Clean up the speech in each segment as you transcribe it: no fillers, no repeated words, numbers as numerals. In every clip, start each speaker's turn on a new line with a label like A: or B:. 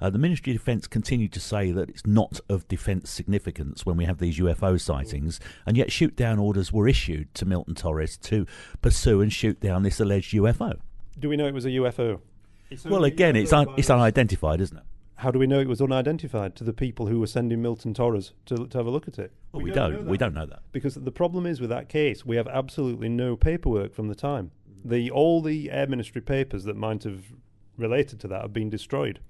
A: The Ministry of Defence continued to say that it's not of defence significance when we have these UFO sightings, and yet shoot-down orders were issued to Milton Torres to pursue and shoot down this alleged UFO.
B: Do we know it was a UFO?
A: Well, again, it's unidentified, isn't it?
B: How do we know it was unidentified to the people who were sending Milton Torres to have a look at it?
A: Well, we don't know that.
B: Because the problem is with that case, we have absolutely no paperwork from the time. All the Air Ministry papers that might have related to that have been destroyed.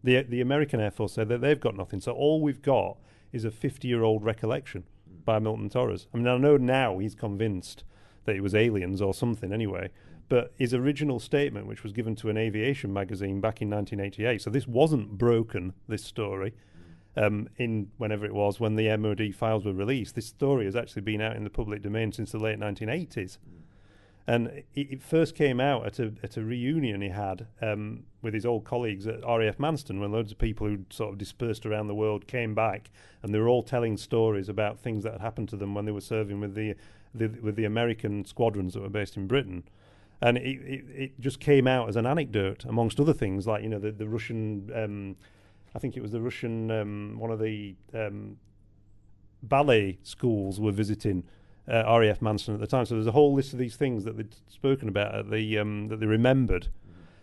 B: The American Air Force said that they've got nothing. So all we've got is a 50-year-old recollection by Milton Torres. I mean, I know now he's convinced that it was aliens or something anyway, but his original statement, which was given to an aviation magazine back in 1988, so this wasn't broken, this story, in whenever it was, when the MOD files were released. This story has actually been out in the public domain since the late 1980s. And it first came out at a reunion he had with his old colleagues at RAF Manston, when loads of people who sort of dispersed around the world came back, and they were all telling stories about things that had happened to them when they were serving with the American squadrons that were based in Britain. And it just came out as an anecdote, amongst other things, like, the Russian, I think it was the Russian, one of the ballet schools were visiting RAF Manston at the time. So there's a whole list of these things that they'd spoken about at that they remembered.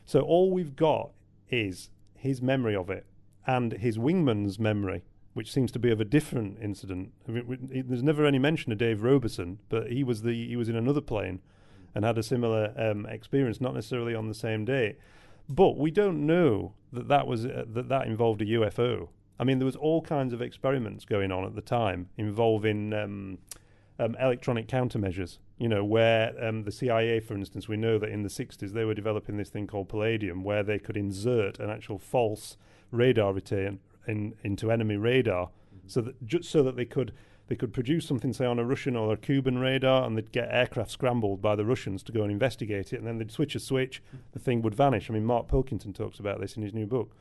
B: So all we've got is his memory of it and his wingman's memory, which seems to be of a different incident. I mean, there's never any mention of Dave Robeson, but he was in another plane and had a similar experience, not necessarily on the same day. But we don't know that involved a UFO. I mean, there was all kinds of experiments going on at the time involving electronic countermeasures, where the CIA, for instance, we know that in the 60s they were developing this thing called Palladium, where they could insert an actual false radar return into enemy radar, so that they could produce something, say, on a Russian or a Cuban radar, and they'd get aircraft scrambled by the Russians to go and investigate it, and then they'd switch a switch, the thing would vanish. I mean, Mark Pilkington talks about this in his new book,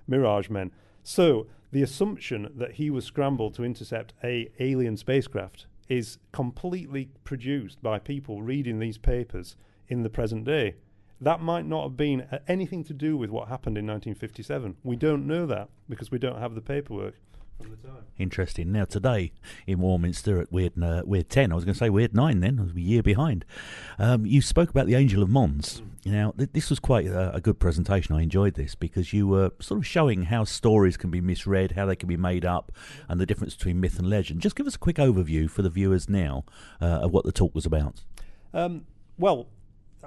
B: Mirage Men. So the assumption that he was scrambled to intercept a alien spacecraft is completely produced by people reading these papers in the present day. That might not have been anything to do with what happened in 1957. We don't know that because we don't have the paperwork from the time.
A: Interesting. Now, today in Warminster at Weird 10, I was going to say Weird 9 then, I was a year behind. You spoke about the Angel of Mons. Now, this was quite a good presentation. I enjoyed this because you were sort of showing how stories can be misread, how they can be made up, and the difference between myth and legend. Just give us a quick overview for the viewers now of what the talk was about.
B: Well,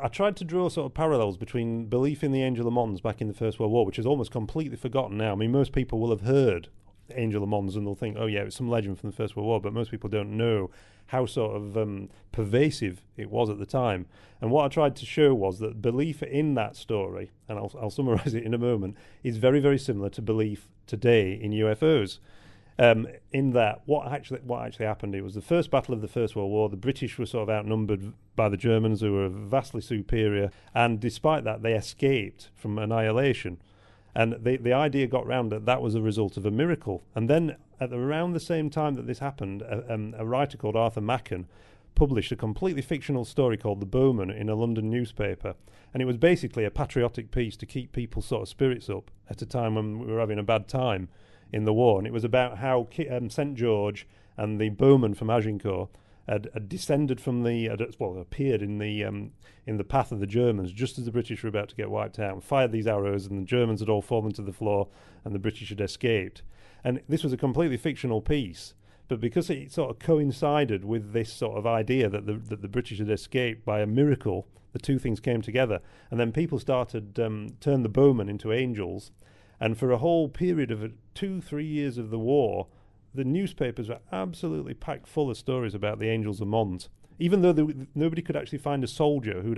B: I tried to draw sort of parallels between belief in the Angel of Mons back in the First World War, which is almost completely forgotten now. I mean, most people will have heard Angel of Mons and they'll think, oh yeah, it's some legend from the First World War, but most people don't know how sort of pervasive it was at the time. And what I tried to show was that belief in that story, and I'll summarise it in a moment, is very, very similar to belief today in UFOs. In that, what actually happened, it was the first battle of the First World War. The British were sort of outnumbered by the Germans, who were vastly superior, and despite that, they escaped from annihilation. And the idea got round that was a result of a miracle. And then, at around the same time that this happened, a writer called Arthur Machen published a completely fictional story called The Bowman in a London newspaper. And it was basically a patriotic piece to keep people's sort of spirits up at a time when we were having a bad time in the war. And it was about how St. George and the bowman from Agincourt had descended from appeared in the path of the Germans just as the British were about to get wiped out, and fired these arrows, and the Germans had all fallen to the floor and the British had escaped. And this was a completely fictional piece, but because it sort of coincided with this sort of idea that the British had escaped by a miracle, the two things came together, and then people started turn the bowmen into angels. And for a whole period of 2-3 years of the war, the newspapers were absolutely packed full of stories about the Angels of Mons, even though nobody could actually find a soldier who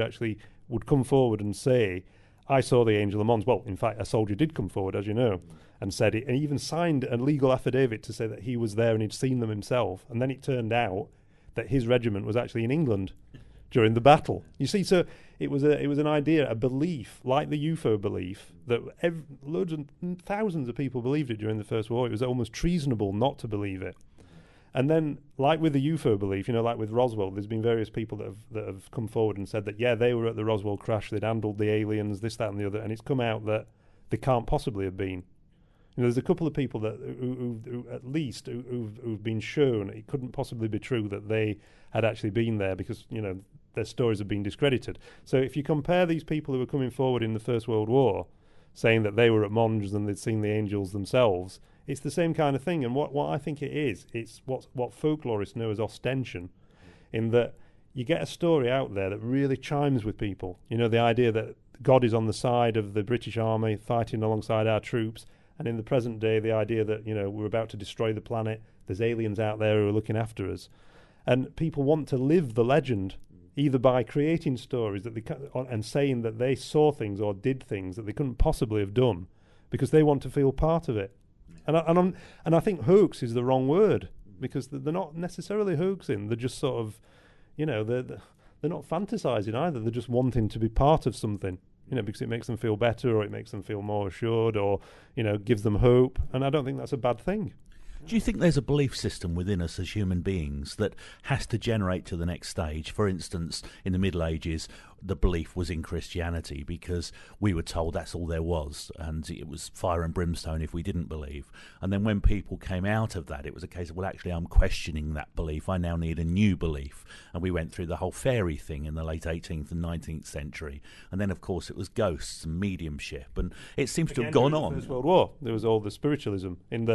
B: would come forward and say, I saw the Angel of Mons. Well, in fact, a soldier did come forward, as you know, and said it, and even signed a legal affidavit to say that he was there and he'd seen them himself. And then it turned out that his regiment was actually in England during the battle. You see, so it was an idea, a belief, like the UFO belief, that loads and thousands of people believed it during the First War. It was almost treasonable not to believe it. And then, like with the UFO belief, like with Roswell, there's been various people that have come forward and said that, yeah, they were at the Roswell crash, they'd handled the aliens, this, that, and the other, and it's come out that they can't possibly have been. There's a couple of people that who at least who've been shown it couldn't possibly be true that they had actually been there, because their stories have been discredited. So if you compare these people who were coming forward in the First World War, saying that they were at Mons and they'd seen the angels themselves, it's the same kind of thing. And what I think it is, it's what folklorists know as ostension, in that you get a story out there that really chimes with people. The idea that God is on the side of the British Army fighting alongside our troops, and in the present day, the idea that we're about to destroy the planet, there's aliens out there who are looking after us. And people want to live the legend, either by creating stories that and saying that they saw things or did things that they couldn't possibly have done, because they want to feel part of it. And I think hoax is the wrong word, because they're not necessarily hoaxing. They're just sort of, they're not fantasizing either. They're just wanting to be part of something, because it makes them feel better, or it makes them feel more assured, or gives them hope. And I don't think that's a bad thing.
A: Do you think there's a belief system within us as human beings that has to generate to the next stage? For instance, in the Middle Ages, the belief was in Christianity because we were told that's all there was, and it was fire and brimstone if we didn't believe. And then when people came out of that, it was a case of, well, actually, I'm questioning that belief. I now need a new belief. And we went through the whole fairy thing in the late 18th and 19th century. And then, of course, it was ghosts and mediumship. And it seems to have gone on.
B: In the First World War, there was all the spiritualism in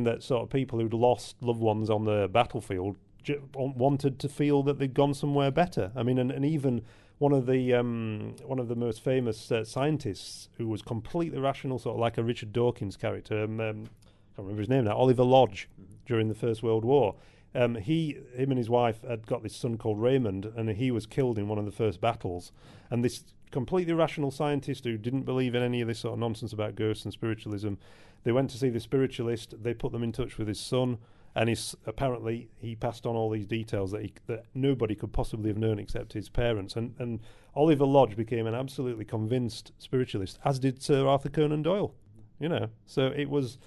B: that sort of people who'd lost loved ones on the battlefield wanted to feel that they'd gone somewhere better. I mean, and even one of the most famous scientists who was completely rational, sort of like a Richard Dawkins character, I can't remember his name now, Oliver Lodge, during the First World War. Him and his wife had got this son called Raymond, and he was killed in one of the first battles. And this completely rational scientist who didn't believe in any of this sort of nonsense about ghosts and spiritualism, they went to see the spiritualist. They put them in touch with his son, and apparently he passed on all these details that nobody could possibly have known except his parents. And Oliver Lodge became an absolutely convinced spiritualist, as did Sir Arthur Conan Doyle. So it was,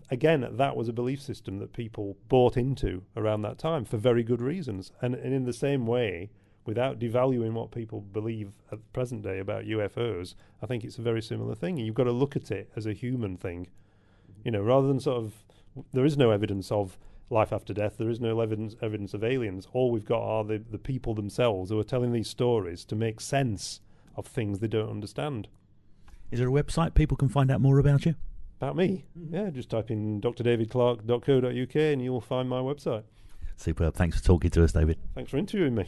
B: again, that was a belief system that people bought into around that time for very good reasons. And in the same way, without devaluing what people believe at the present day about UFOs, I think it's a very similar thing. And you've got to look at it as a human thing, rather than sort of, there is no evidence of life after death. There is no evidence of aliens. All we've got are the people themselves who are telling these stories to make sense of things they don't understand.
A: Is there a website people can find out more about you?
B: About me? Yeah, just type in drdavidclarke.co.uk and you'll find my website.
A: Superb. Thanks for talking to us, David.
B: Thanks for interviewing me.